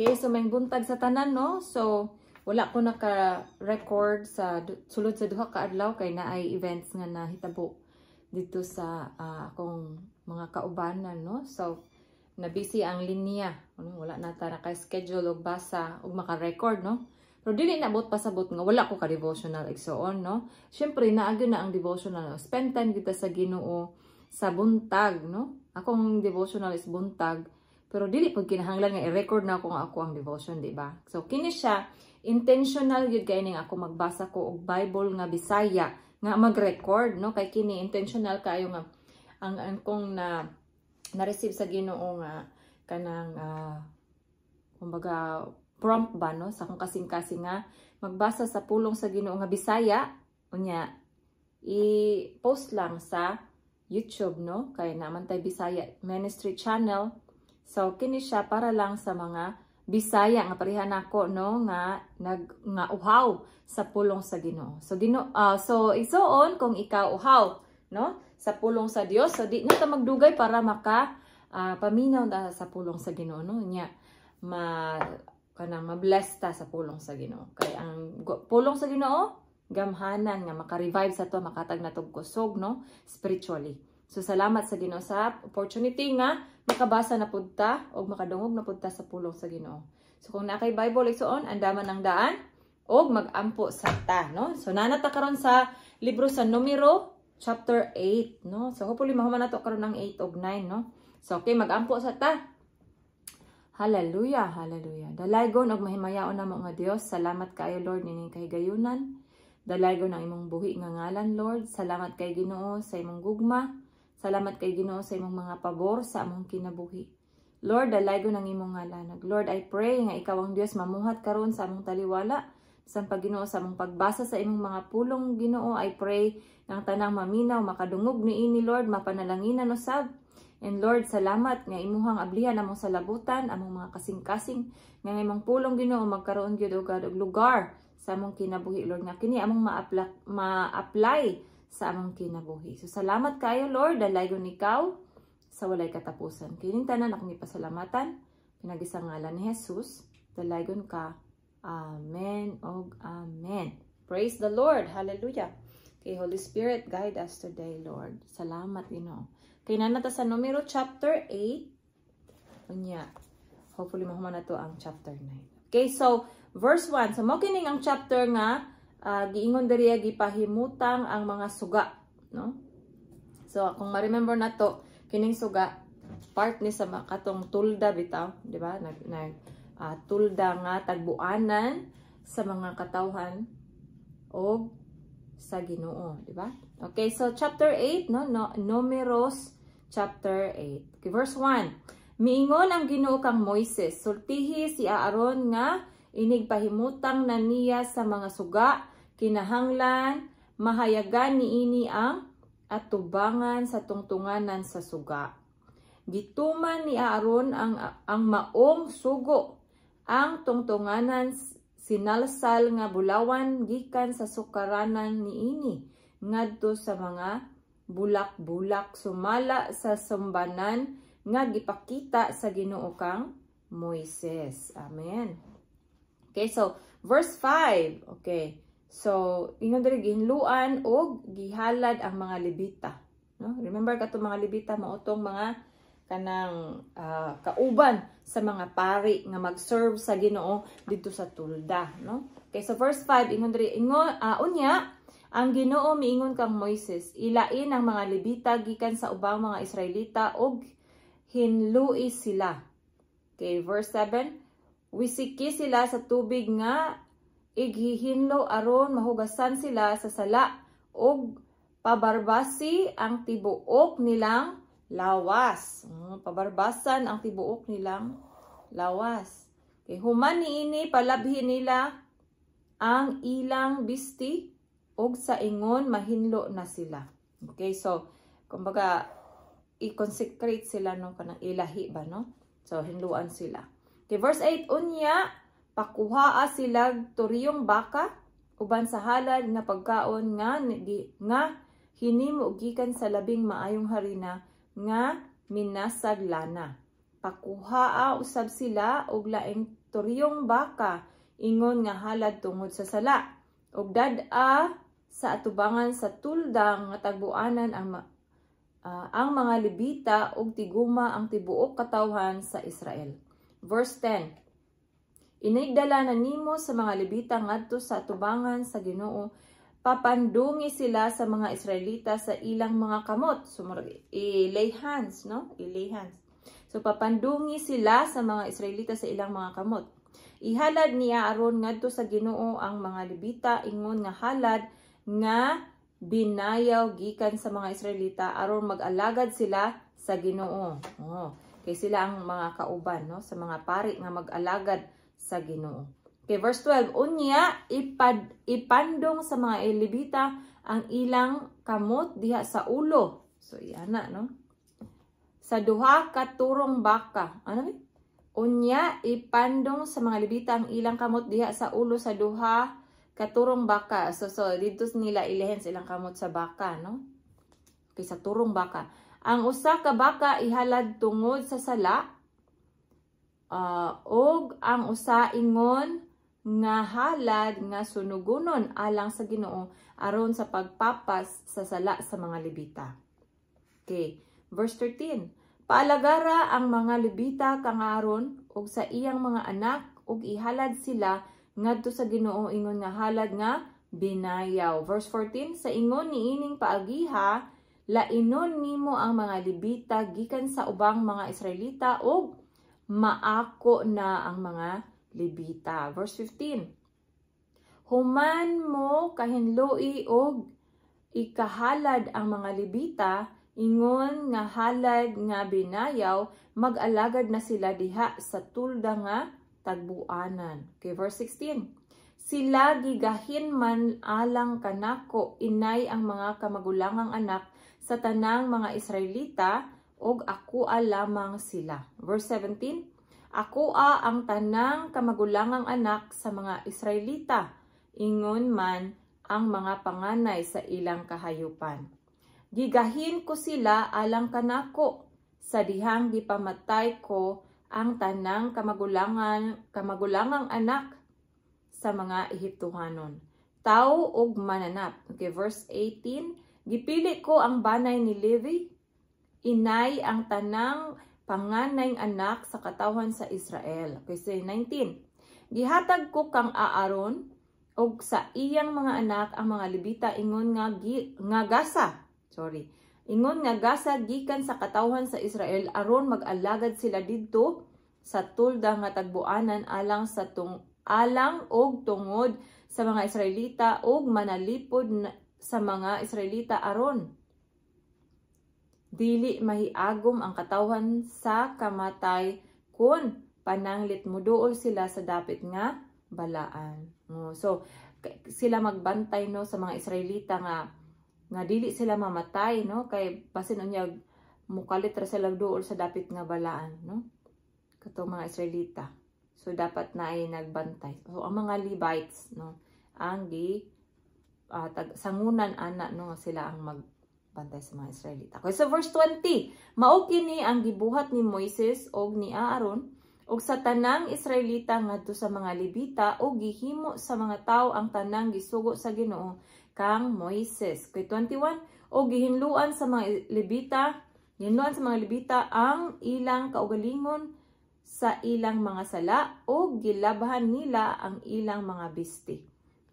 Okay, so may buntag sa tanan, no? So, wala ko naka-record sa sulod sa duha ka adlaw kay naay events nga nahitabo dito sa akong mga kaubanan, no? So, na-busy ang linya. Wala na ta naka-schedule og basa og maka-record, no? Pero dili nabot pasabot nga wala ko ka-devotional igsoon, no? Syempre, naagyo na ang devotional. Spend time kita sa Ginoo sa buntag, no? Akong devotional is buntag. Pero dili pag kinahanglan nga i-record na ako ang devotion, di ba? So, kini siya, intentional yun kay ning ako magbasa ko og Bible nga Bisaya nga mag-record, no? Kay kini intentional kayo nga ang kong na-receive sa Ginoo nga kanang kumbaga prompt ba, no? Sa akong kasing-kasing nga magbasa sa pulong sa Ginoo nga Bisaya, unya i-post lang sa YouTube, no? Kay naman tay Bisaya Ministry Channel. So, kini siya para lang sa mga Bisaya nga pareha nako, no, nga uhaw sa pulong sa Ginoo. So so isoon kung ikaw uhaw, no, sa pulong sa Dios. So di na ta magdugay para maka paminaw ta sa pulong sa Ginoo, no, nya kanang ma-bless ta sa pulong sa Ginoo. Kay ang pulong sa Ginoo gamhanan nga maka-revive sa to, makatag na tog kusog, no, spiritually. So, salamat sa Ginoo sa opportunity nga makabasa na pud ta o makadungog na pud ta sa pulong sa Ginoo. So, kung nakay Bible igsoon, andaman ang daan o magampo sa ta, no? So, nanata karon sa libro sa Numero, chapter 8, no? So, hopefully mahuman nato karon ng 8 ug 9, no? So, okay, magampo sa ta. Hallelujah, hallelujah. Dalaygon og mahimayaon namo nga Dios. Salamat kaayo Lord nining kahigayunan. Dalaygon ang imong buhi nga ngalan, Lord. Salamat kay Ginoo sa imong gugma. Salamat kay Ginoo sa imong mga pabor sa among kinabuhi. Lord, dalaygon ang imong ngalanag. Lord, I pray nga ikaw ang Dios mamuhat karon sa among taliwala, sa Ginoo sa among pagbasa sa imong mga pulong, Ginoo. I pray nga tanang maminaw, makadungog niini, Lord, mapanalanginan usab. And Lord, salamat nga imuhang ablihan among salabutan, among mga kasing-kasing nga imong pulong, Ginoo, magkaroon gyud og lugar sa among kinabuhi, Lord, nga kini among ma-apply sa among kinabuhi. So, salamat kayo, Lord, dalaygon ikaw sa walay katapusan. Kining tanan akong ipasalamatan, pinagisang ngalan ni Jesus, dalaygon ka. Amen og amen. Praise the Lord. Hallelujah. Okay, Holy Spirit, guide us today, Lord. Salamat, Ginoo. Kay nanata sa Numero chapter 8. Unya, hopefully mahuman na to ang chapter 9. Okay, so, verse 1. So, mo kining ang chapter nga, giingon diriya gipahimutang ang mga suga, no? So kung ma-remember nato kining suga part ni sa katong tulda bitaw, di ba? Tulda nga tagbuanan sa mga katawhan o sa Ginoo, di ba? Okay, so chapter 8, no, Numeros chapter 8. Okay, verse 1. Miingon ang Ginoo kang Moises, sultihi si Aaron nga inig pahimutang na niya sa mga suga, kinahanglan mahayagan niini ang atubangan sa tungtunganan sa suga. Gituman ni Aaron ang maong sugo, ang tungtunganan sinalsal nga bulawan gikan sa sukaranan niini ngadto sa mga bulak-bulak sumala sa sumbanan nga gipakita sa Ginoo kang Moises. Amen. Okay, so verse 5. Okay. So, ingon diri ginluan og gihalad ang mga Levita, no? Remember kato mga Levita mautong mga kanang kauban sa mga pari nga mag-serve sa Ginoo dito sa tulda, no? Okay, so verse 5 ingon diri unya ang Ginoo miingon kang Moises, ilain ang mga Levita gikan sa ubang mga Israelita og hinluis sila. Okay, verse 7, wisiki sila sa tubig nga ighihinlo aron mahugasan sila sa sala og pabarbasi ang tibuok nilang lawas. Pabarbasan ang tibuok nilang lawas. Okay, human niini palabhi nila ang ilang bisti og sa ingon mahinlo na sila. Okay, so kumbaga i-consecrate sila, no, kanang ilahi ba, no? So hinluan sila. Okay, verse 8, unya pakuhaa sila turiyong baka uban sa halad nga pagkaon nga hinimo gikan sa labing maayong harina nga minasag lana. pakuhaa usab sila og laing turyong baka ingon nga halad tungod sa sala og dad-a sa atubangan sa tulda nga tagbuanan ang mga Levita ug tiguma ang tibuok katawhan sa Israel. Verse 10. Inigdala na nimo sa mga Levita ngadto sa atubangan sa Ginoo, papandungi sila sa mga Israelita sa ilang mga kamot. So i-lay hands, no? I-lay hands. So papandungi sila sa mga Israelita sa ilang mga kamot. Ihalad niya aron ngadto sa Ginoo ang mga Levita ingon nga halad nga binayaw gikan sa mga Israelita aron mag-alagad sila sa Ginoo. Kay sila ang mga kauban, no, sa mga pari nga mag-alagad sa Ginoo. Okay, verse 12. Unya ipandong sa mga Levita ang ilang kamot diha sa ulo. So iana, no? Sa duha ka turong baka. Ano ni? Unya ipandong sa mga Levita ang ilang kamot diha sa ulo sa duha katurong baka. So dito nila ilehen silang kamot sa baka, no? Okay, sa turong baka. Ang usa ka baka ihalad tungod sa sala, og ang usa ingon nga halad nga sunugonon alang sa Ginoo aron sa pagpapas sa sala sa mga Levita. Okay, verse 13. Paalagara ang mga Levita kang Aaron og sa iyang mga anak og ihalad sila ngadto sa Ginoo ingon nga halad nga binayaw. Verse 14, sa ingon niining paagiha, lainon nimo ang mga Levita gikan sa ubang mga Israelita og maako na ang mga Levita. Verse 15, human mo kahinloi og ikahalad ang mga Levita ingon nga halad nga binayaw, mag-alagad na sila diha sa tulda nga tagbuanan. Okay, verse 16. Sila gigahin man alang kanako inay ang mga kamagulangang anak sa tanang mga Israelita og akoa lamang sila. Verse 17. Akoa ang tanang kamagulangang anak sa mga Israelita, ingon man ang mga panganay sa ilang kahayupan. Gigahin ko sila alang kanako sa dihang gipamatay ko ang tanang kamagulangang anak sa mga Ehiptohanon. Tao og mananap. Okay, verse 18. Gipili ko ang banay ni Levi, inay ang tanang panganayng anak sa katawhan sa Israel. Okay, so 19. Gihatag ko kang Aaron og sa iyang mga anak ang mga Levita ingon nga gasa. Ingon nga gasa gikan sa katawhan sa Israel aron mag-alagad sila didto sa tulda nga tagbuanan alang og tungod sa mga Israelita og manalipod sa mga Israelita aron dili mahiagom ang katawhan sa kamatay kun pananglit moduol sila sa dapit nga balaan. So sila magbantay, no, sa mga Israelita nga dili sila mamatay, no, kay basin unyag mukalit ra sila duol sa dapit nga balaan, no, katong mga Israelita. So dapat na ay nagbantay. So ang mga Levites, no, ang sangunan ana, no, sila ang magbantay sa mga Israelita. Okay, so verse 20. Mao kini ang gibuhat ni Moises og ni Aaron og sa tanang Israelita ngadto sa mga Levita og gihimo sa mga tawo ang tanang gisugo sa Ginoo kang Moises. Kay 21, o gihinluan sa mga Levita ang ilang kaugalingon sa ilang mga sala o gilabhan nila ang ilang mga bisti.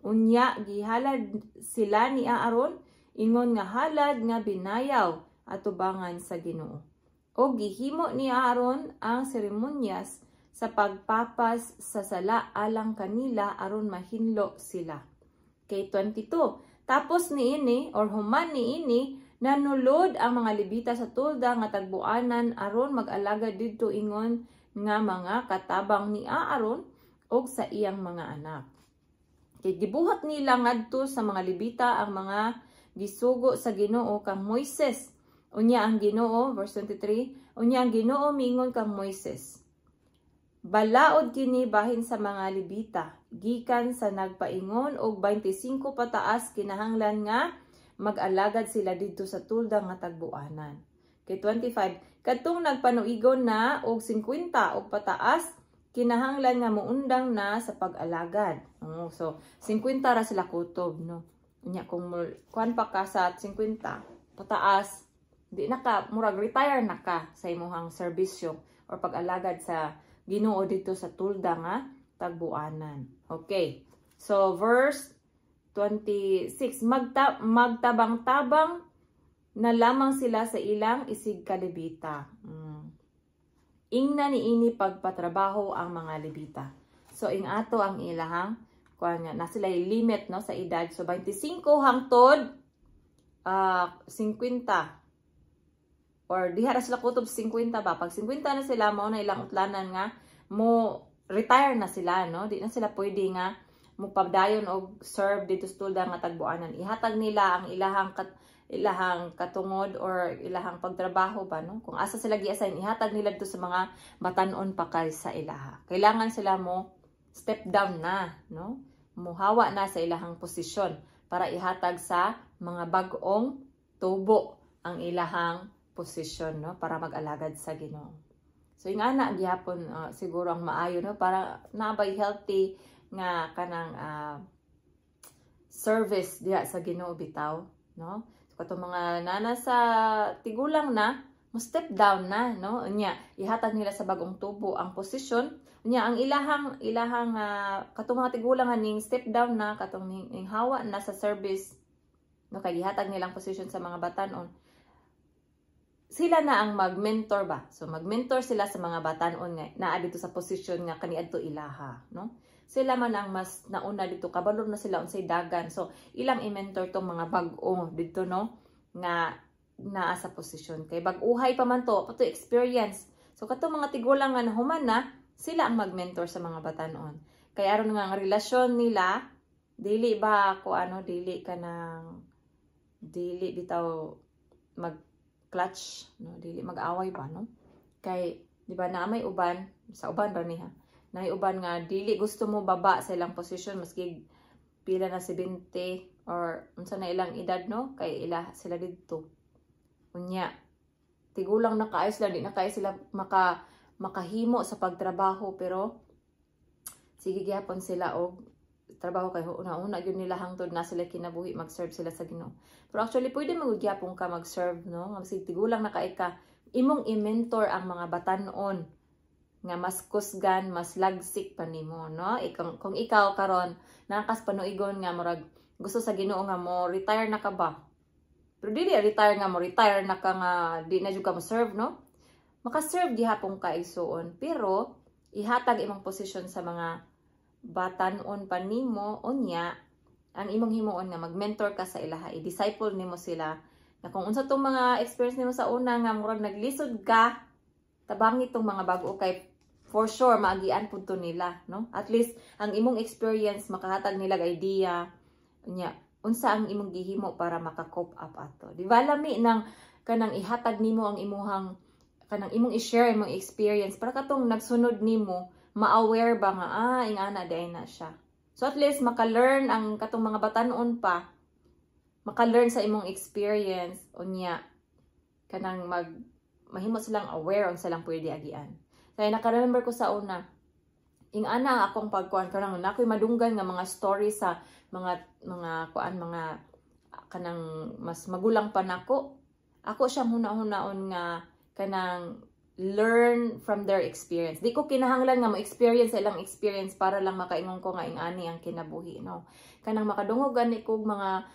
Unya gihalad sila ni Aaron ingon nga halad nga binayaw atubangan sa Ginoo. O gihimo ni Aaron ang seremonyas sa pagpapas sa sala alang kanila aron mahinlo sila. Kay 22, tapos niini or human niini nanulod ang mga Levita sa tulda nga tagbuanan aron mag-alagad didto ingon nga mga katabang ni Aaron og sa iyang mga anak. Kay gibuhat nila ngadto sa mga Levita ang mga gisugo sa Ginoo kang Moises. Unya ang Ginoo, verse 23, unya ang Ginoo miingon kang Moises, balaod kini bahin sa mga Levita, gikan sa nagpaingon og 25 pataas kinahanglan nga mag-alagad sila didto sa tulda nga tagbuanan. Kay 25, kadtong nagpanuigon na og 50 og pataas, kinahanglan nga muundang na sa pag-alagad. So 50 ra sila kutob, no. Unya kung kuan pa ka sa 50 pataas, di na ka murag retire na ka sa imong serbisyo or pag-alagad sa Ginoo dito sa tulda nga tagbuanan. Okay. So verse 26, magtabang-tabang na lamang sila sa ilang isig kalibita. Ingna niini pagpatrabaho ang mga Levita. So ing ato ang ilahang kuan nga na sila limit no sa edad. So 25 hangtod 50 or diha ra sila kutob 50 ba. Pag 50 na sila mao na ilang utlanan nga mo retire na sila no. Di na sila pwede nga mo pabdayon og serve dito sa tulda nga tagbuanan. Ihatag nila ang ilahang katungod or ilahang pagtrabaho ba no, kung asa sila gi-assign ihatag nila dito sa mga batan-on pa kay sa ilaha. Kailangan sila mo step down na no, muhawa na sa ilahang posisyon para ihatag sa mga bag-ong tubo ang ilahang posisyon no para mag-alagad sa Ginoo. So yung ana gihapon siguro ang maayo no para nabay healthy nga kanang service diha sa Ginoo bitaw no. Katong mga nana sa tigulang na, mo step down na, no? Unya, ihatag nila sa bagong tubo ang posisyon. Unya, ang ilahang katong mga tigulang ning step down na, katong ning hawa na sa service, no? Kay ihatag nilang posisyon sa mga batanon. Sila na ang mag-mentor ba? So, mag-mentor sila sa mga batanon nga, naa dito sa posisyon nga kaniadto ilaha, no? Sila man ang mas nauna dito, kabalor na sila unsay dagan. So, ilang i-mentor tong mga bag-o dito, no? Nga naa sa posisyon. Kay bag-uhay pa man to experience. So, katong mga tigulang nga nahuman na, sila ang mag-mentor sa mga batanon. Kaya aron nga ang relasyon nila, dili ba ako dili bitaw mag-clutch, no? Dili mag-away ba, no? Kay, di ba na may uban, sa uban ba niya? Naiuban nga dili gusto mo baba sa ilang posisyon maski pila na 70 or unsa na ilang edad no kay sila didto. Unya tigulang na kaayo sila, di na kaayo sila makahimo sa pagtrabaho pero sige gyapon sila og trabaho kay una gyud nila hangtod na sila kinabuhi mag-serve sila sa Ginoo. Pero actually pwede magyapon ka mag-serve no nga sig tigulang na kaay ka imong i-mentor ang mga batanon nga mas kusgan, mas lagsik pa nimo, no? Kung ikaw karon nakas panuigon nga murag gusto sa Ginoo nga mo retire na ka ba? Pero dili retire na ka nga di na jud ka mo serve, no? Maka-serve gihapon ka igsuon, pero ihatag imong posisyon sa mga batanon pa nimo unya ang imong himuon nga mag-mentor ka sa ilaha, i-disciple nimo sila. Na kung unsa tong mga experience nimo sa una nga murag naglisod ka, tabangi itong mga bago kay for sure maagian pud to nila no at least ang imong experience makahatag nila idea nya unsa ang imong gihimo para maka-cope up ato di ba lami nang kanang ihatag nimo ang imuhang kanang imong i-share imong experience para katong nagsunod nimo ma-aware ba nga ingana day na siya so at least maka-learn ang katong mga batanon pa maka-learn sa imong experience unya kanang mahimo silang aware on silang pwede agian. Kaya naka-remember ko sa una, ingana akong pagkuan kanang nakoy madunggan nga mga stories sa mga kanang mas magulang pa nako. Ako siya huna-hunaon nga kanang learn from their experience. Di ko kinahanglan nga mo-experience sa ilang experience para lang makaingon ko nga ingani ang kinabuhi, no. Kanang makadungog gani kog mga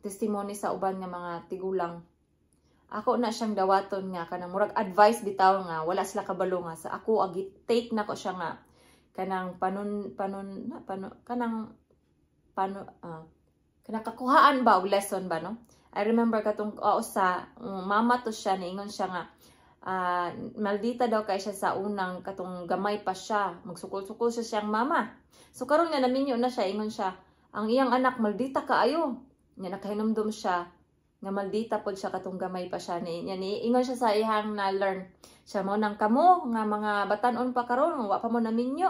testimony sa uban nga mga tigulang. Ako na siyang dawaton nga kanang murag advice bitaw nga wala sila kabalo nga sa ako agi take na ko siya nga kanang kanang kakuhaan ba og lesson ba no. I remember katong mama to siya niingon siya nga maldita daw kay siya sa unang katong gamay pa siya magsukol-sukol siya siyang mama. So karon nga naminyo na siya ingon siya ang iyang anak maldita kaayo. Nya nakahinumdum siya nga maldita pod siya katong gamay pa siya ingon siya sa ihang na learn siya mo nang kamo nga mga batanon pa karon wa pa mo naminyo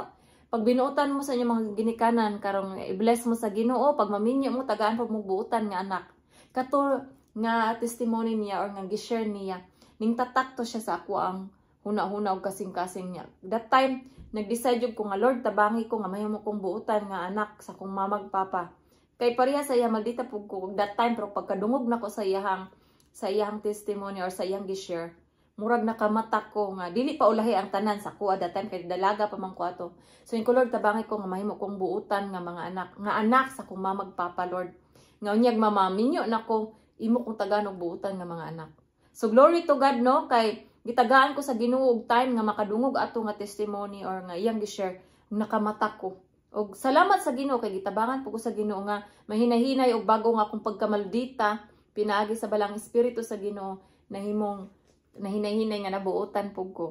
pag binuotan mo sa inyong mga ginikanan karong i-bless mo sa Ginoo pag maminyo mo tagaan pa mo buutan nga anak kato nga testimony niya or nga gi-share niya ning tatak to siya sa ako ang huna-huna og kasing-kasing niya. That time nag-decide jud ko nga Lord tabangi ko nga mahimo kong buutan nga anak sa kong mamag papa. Kay pareha sa iya maldita pug ko that time pero pagkadungog nako sa iyang testimony or sa iyang gi-share, murag nakamatak ko nga dili pa ulahi ang tanan sa kuha that time kay dalaga pa man ko ato. So in Lord tabangi ko nga mahimo kong buutan nga mga anak sa kong mamag papa Lord. Nga unyag mamaminyo nako imo kong taganog buutan nga mga anak. So glory to God no kay gitagaan ko sa Ginoo og time nga makadungog ato nga testimony or nga iyang gi-share nakamatak ko. Og salamat sa Ginoo kay gitabangan po ko sa Ginoo nga mahinahinay og bago nga akong pagkamaldita pinaagi sa balang espiritu sa Ginoo nahimong nahinay-hinay nga nabuotan pug ko.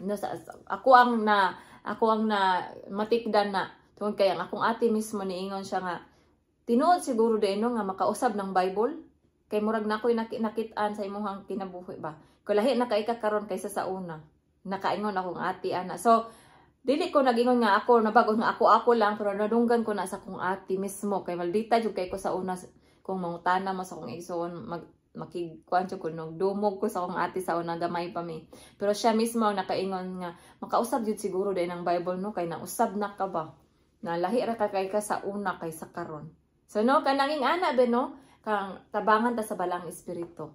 No, ako ang na matikdan na tungod kay ang akong ate mismo niingon siya nga tinuod siguro deno nga makausab ng Bible kay murag na ako'y nakit-an sa imong kinabuhi ba. Kung lahi na kay karon kaysa sa una. Nakaingon akong ate ana. So dili ko nagingon nga ako nabago nga ako lang pero nadunggan ko na sa akong ate mismo kay maldita jud kay ko sa una kung mangutana mo sa akong igsoon makikuan jud ko nung dumog ko sa akong ate sa una gamay pa mi. Pero siya mismo ang nakaingon nga makausab jud siguro din ang Bible no kay nausab na ka ba. Na lahi ra ka kay ka sa una kay sa karon. So no kananging ana be no kang tabangan ta sa balang espiritu.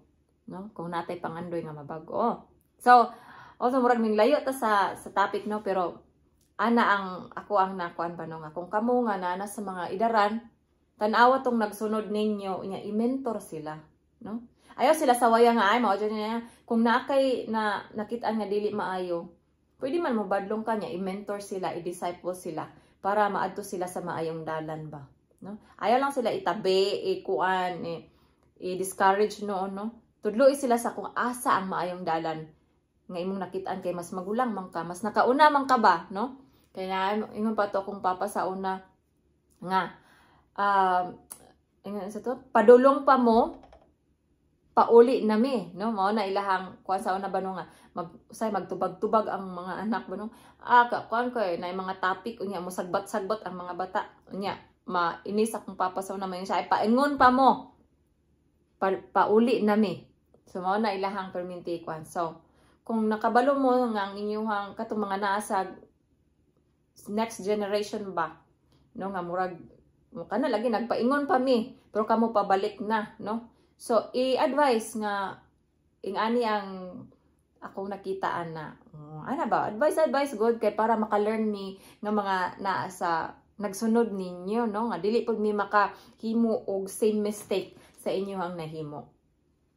No? Kung natay pangandoy nga mabago. So, also murag ning layo ta sa topic no pero ana ako ang nakuan ba no nga kung kamo nga na sa mga idaran tan-awa tong nagsunod ninyo nya i-mentor sila, no? Ayaw sila sa waya nga ay mao jud niya kung nakay na nakit-an nga dili maayo. Pwede man mo badlong ka nya i-mentor sila, i-disciple sila para maadto sila sa maayong dalan ba, no? Ayaw lang sila itabi, i-discourage no. Tudloy sila sa kung asa ang maayong dalan nga imong nakitaan kay mas magulang man ka, mas nakauna man ka ba, no? Kaya ingon pa to kung papa sa una nga ingon sa to padulong pa mo pauli nami, no? Mao na ilahang kuan sa una ba no nga magtubag-tubag ang mga anak ba no? Kuan ko na mga topic unya mo sagbat-sagbat ang mga bata unya mainis akong papa sa una mayon siya ay paingon pa mo pauli nami. So, mao na ilahang perminti kwan. So, kung nakabalo mo nga ang inyong katong mga naa sa next generation ba, no, nga murag, kana lagi, nagpaingon pa mi, pero kamo pabalik na, no? So, i-advise nga, ingani ang akong nakitaan na, ano ba, advice good, kay para maka-learn mi nga mga naa sa nagsunod ninyo, no? Nga, dili pag mi makahimo og same mistake sa inyong nahimo.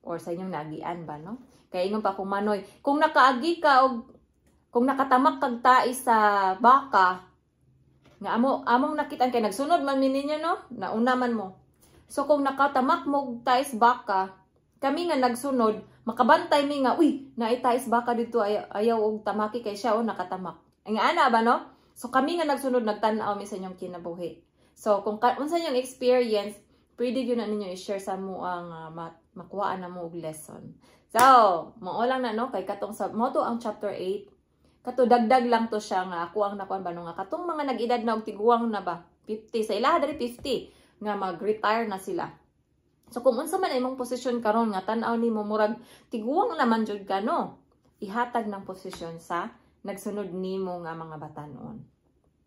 Or sa inyong nagian ba, no? Kaya ingon pa kung manoy, kung nakaagi ka o kung nakatamak kag tai sa baka, nga among nakitaan kay nagsunod man ninyo, no? Nauna man mo. So kung nakatamak mo tai sa baka, kami nga nagsunod, makabantay mi nga, uy, naitay sa baka dito ayaw og tamaki kay siya o nakatamak. Ang ana ba, no? So kami nga nagsunod nagtan-aw mi sa inyong kinabuhi. So kung unsa inyong experience, pwede yun na ninyo i-share sa mo ang makuhaan na mo og lesson. So, mao lang na no kay katong sa mo to ang chapter 8. Kato dagdag lang to siya nga ako ang nakuan ba no nga katong mga nag-edad na og tiguang na ba 50 sa ilaha diri 50 nga mag-retire na sila. So kung unsa man imong posisyon karon nga tan-aw nimo murag tiguang naman jud ka no. Ihatag ng posisyon sa nagsunod nimo nga mga batanon.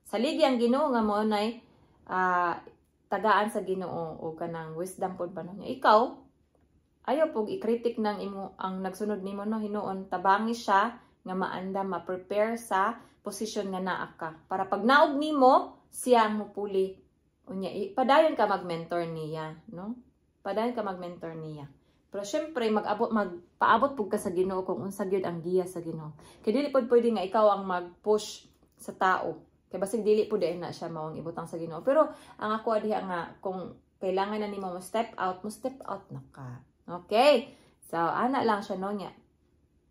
Saligi ang Ginoo nga mo nay tagaan sa Ginoo o kanang wisdom pod ba niya. Ikaw ayaw pog i-critic ng imo ang nagsunod nimo no hinuon tabangi siya nga maanda ma-prepare sa posisyon nga naa ka para pag naog nimo siya ang mupuli unya padayon ka mag-mentor niya, no? Padayon ka mag-mentor niya. Pero syempre magpaabot pug ka sa Ginoo kung unsa gyud ang giya sa Ginoo. Kay dili pod pwede nga ikaw ang mag-push sa tao. Kaya basig dili po din na siya mawang ibutang sa Ginoo. Pero ang ako diha nga kung kailangan na nimo mo step out na ka. Okay? So ana lang siya no nya.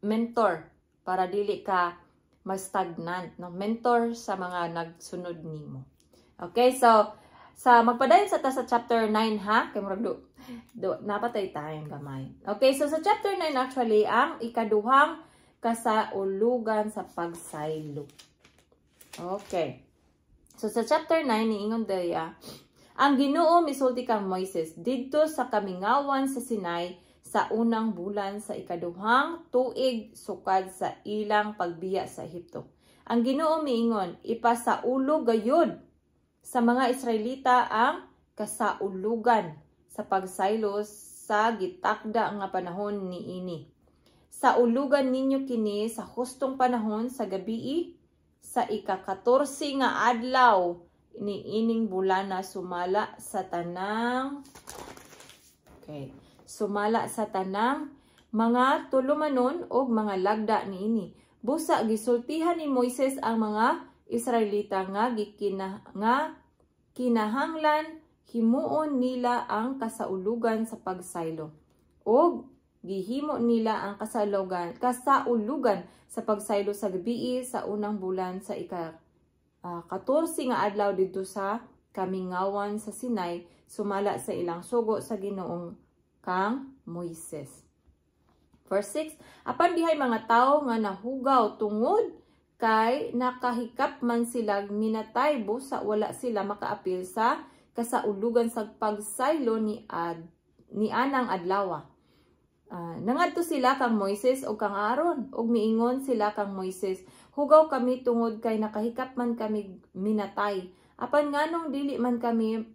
Mentor para dili ka mag-stagnant, no? Mentor sa mga nagsunod nimo. Okay? So sa magpadayon sa chapter 9 ha, kay murag napatay tayong gamay. Okay, so sa chapter 9 actually ang ikaduhang kasaulugan sa pagsaylo. Okay. So sa chapter 9 niingon daya, ang Ginoo misulti kang Moises didto sa kamingawan sa Sinai sa unang bulan sa ikaduhang tuig sukad sa ilang pagbiya sa Ehipto. Ang Ginoo miingon, ipasaulo gayud sa mga Israelita ang kasaulugan sa pagsaylo sa gitakda nga panahon niini. Saulugan ninyo kini sa hustong panahon sa gabii sa ika-14 nga adlaw niining bulana sumala sa tanang mga tulumanon o mga lagda niini. Busa gisultihan ni Moises ang mga Israelita nga kinahanglan himuon nila ang kasaulugan sa pagsaylo. O gihimo nila ang kasaulugan sa pagsaylo sa gabii sa unang bulan sa ika-14 nga adlaw didto sa kamingawan sa Sinai sumala sa ilang sugo sa Ginoong kang Moises. Verse 6, apan dihay mga tawo nga nahugaw tungod kay nakahikap man sila minatay busa wala sila makaapil sa kasaulugan sa pagsaylo ni anang adlaw. Nangadto sila kang Moises o kang Aaron ug miingon sila kang Moises, hugaw kami tungod kay nakahikap man kami minatay. Apan nganong dili man kami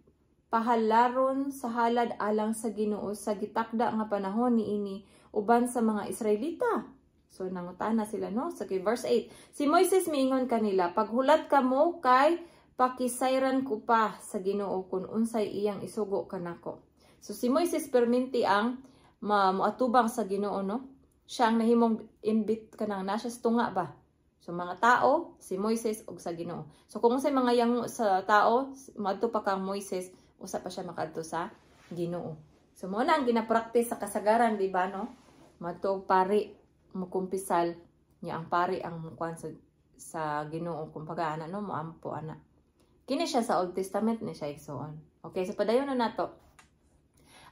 pahalaron sa halad alang sa Ginoo sa gitakda nga panahon niini uban sa mga Israelita. So nangutana sila no. So verse 8, si Moises miingon kanila, paghulat kamo kay pakisayran ko pa sa Ginoo kung unsay iyang isugo kanako. So si Moises perminti ang moatubang sa Ginoo no. Siya ang nahimong imbit kanang nasa tunga ba. So mga tao, si Moises ug sa Ginoo. So kung unsay mga yang sa tao, moadto pa kang Moises, usa pa siya makadto sa Ginoo. So mo na ang ginapractice sa kasagaran, di ba no? Moadto pari mukumpisal niya ang pari ang mukuan sa Ginoo kumbaga ana no moampo ana. Kini siya sa Old Testament ni siya igsoon. Okay, so padayon na nato.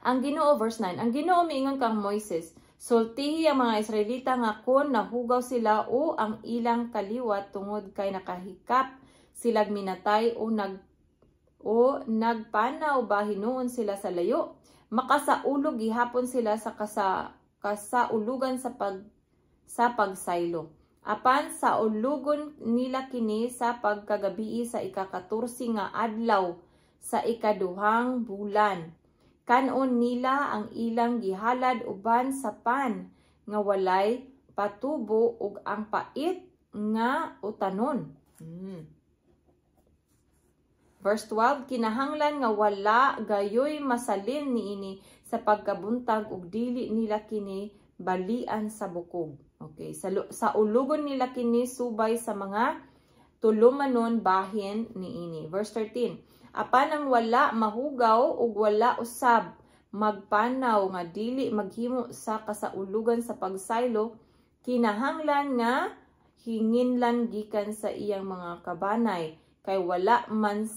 Ang Ginoo verse 9. Ang Ginoo miingon kang Moises, sultihi ang mga Israelita nga kun nahugaw sila o ang ilang kaliwat tungod kay nakahikap silag minatay o nagpanaw ba hinuon sila sa layo, makasaulog gihapon sila sa kasaulugan sa pagsaylo. Apan sa ulugon nila kini sa pagkagabii sa ika-14 nga adlaw sa ikaduhang bulan. Kanon nila ang ilang gihalad uban sa pan nga walay patubo ug ang pait nga utanon. Verse 12, kinahanglan nga wala gayoy masalin niini sa pagkabuntag ug dili nila kini balian sa bukog. Okay, sa ulugon nila kini subay sa mga tulumanon bahin niini. Verse 13, apan ang wala mahugaw ug wala usab magpanaw nga dili maghimo sa kasaulugan sa pagsaylo, kinahanglan nga hinginlan gikan sa iyang mga kabanay kay wala man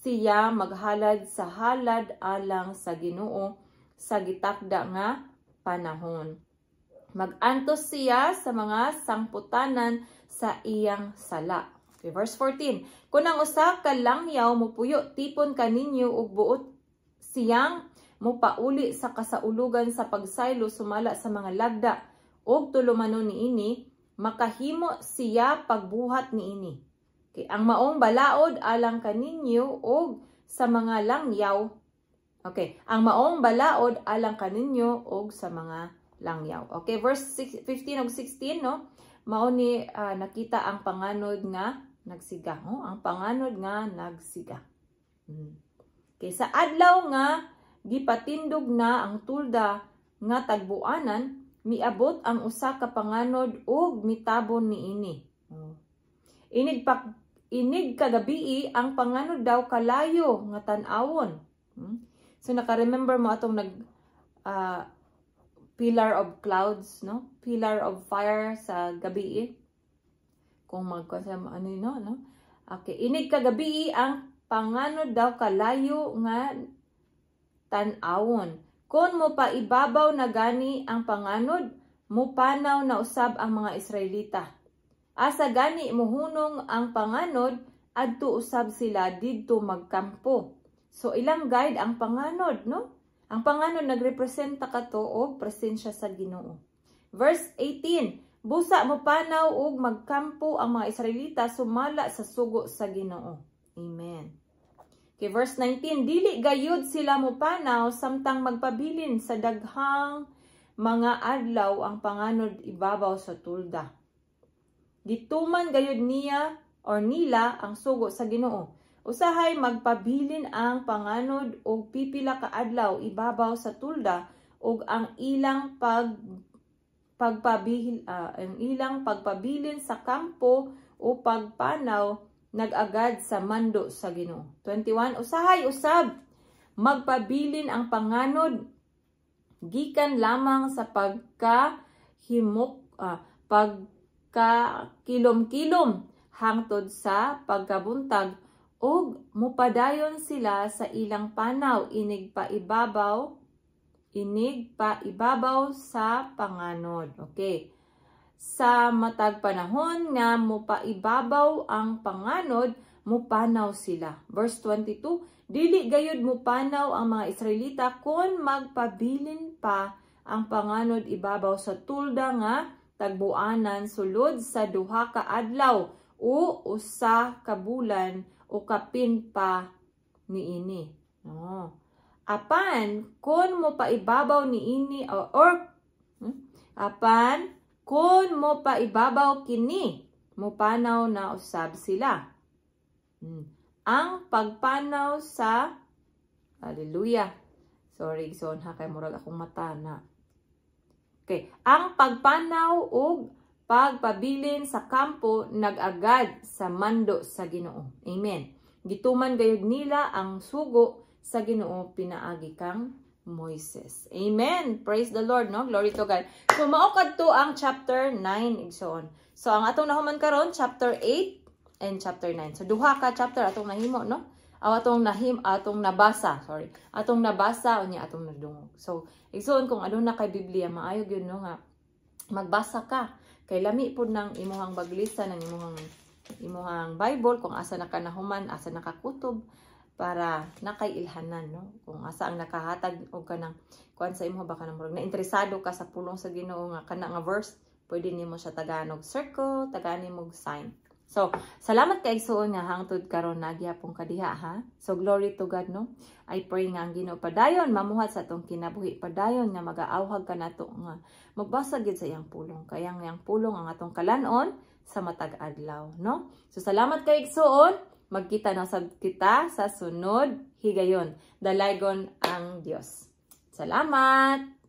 siya maghalad sa halad alang sa Ginoo sa gitakda nga panahon. Magantos siya sa mga sangputanan sa iyang sala. Okay, verse 14. Kung ang usa ka langyaw mupuyo tipon kaninyo ug buot siyang mupauli sa kasaulugan sa pagsaylo sumala sa mga lagda ug tulumanon niini, makahimo siya pagbuhat niini. Okay, ang maong balaod alang kaninyo ug sa mga langyaw. Okay, ang maong balaod alang kaninyo og sa mga langyaw. Okay, verse 15 ug 16 no. Mao ni nakita ang panganod nga nagsiga, no? Ang panganod nga nagsiga. Okay, sa adlaw nga gipatindog na ang tulda nga tagbuanan, miabot ang usa ka panganod ug mitabon niini. Inig kagabii ang panganod daw kalayo nga tan-awon. So naka-remember mo atong pillar of clouds, no? Pillar of fire sa gabi. Kung no? Okay, inig kagabi ang panganod daw kalayo nga tan-awon. Kung mo pa ibabaw na gani ang panganod, mupanaw na usab ang mga Israelita. Asa gani muhunong ang panganod, adto usab sila didto magkampo. So ilang guide ang panganod, no? Ang panganod nagrepresenta kato og presensya sa Ginoo. Verse 18, busa mo panaw og magkampo ang mga Israelita sumala sa sugo sa Ginoo. Amen. Okay, verse 19, dili gayud sila mo panaw samtang magpabilin sa daghang mga adlaw ang panganod ibabaw sa tulda. Gituman gayud niya or nila ang sugo sa Ginoo. Usahay magpabilin ang panganod og pipila ka adlaw ibabaw sa tulda ug ang ilang pagpabilin sa kampo o pagpanaw nag-agad sa mando sa Ginoo. 21 usahay usab magpabilin ang panganod gikan lamang sa pagkakilom-kilom hangtod sa pagkabuntag ug mupadayon sila sa ilang panaw inig pa ibabaw sa panganod. Okay. Sa matag panahon nga mupaibabaw ang panganod, mupanaw sila. Verse 22, dili gayud mupanaw ang mga Israelita kon magpabilin pa ang panganod ibabaw sa tulda nga tagbuanan sulod sa duha ka adlaw o usa ka bulan o kapin pa niini. No. Apan kon mo paibabaw niini kon mo paibabaw kini mupanaw na usab sila. Ang pagpanaw sa hallelujah. Sorry, son ha kay murag akong mata na. Okay, ang pagpanaw ug pagpabilin sa kampo nag-agad sa mando sa Ginoo. Amen. Gituman gayud nila ang sugo sa Ginoo pinaagi kang Moises. Amen. Praise the Lord, no? Glory to God. So maokad to ang chapter 9 igsoon. So ang atong nahuman karon chapter 8 and chapter 9. So duha ka chapter atong nahimo, no? Atong nabasa unya atong nadungog. So igsoon kung aduna kay Biblia maayo gyud no nga magbasa ka. Kay lami po ng imuhang baglista ng imuhang Bible kung asa na kanahuman, asa nakakutob para nakailhanan, no? Kung asa ang nakahatag o kanang kuan sa imo baka namurag na interesado ka sa pulong sa Ginoo nga kana nga verse, pwede nimo siya taganog circle, tagani mo sign. So, salamat kay igsoon nga hangtod karon nagyapon kadiha ha. So glory to God, no? I pray nga ang Ginoo padayon mamuhat sa atong kinabuhi padayon nga magaawhag ka nato nga magbasa gid sa iyang pulong. Kaya nga iyang pulong ang atong kalanon sa matag adlaw, no? So salamat kay igsoon. Magkita na sab kita sa sunod higayon. Dalaygon ang Dios. Salamat.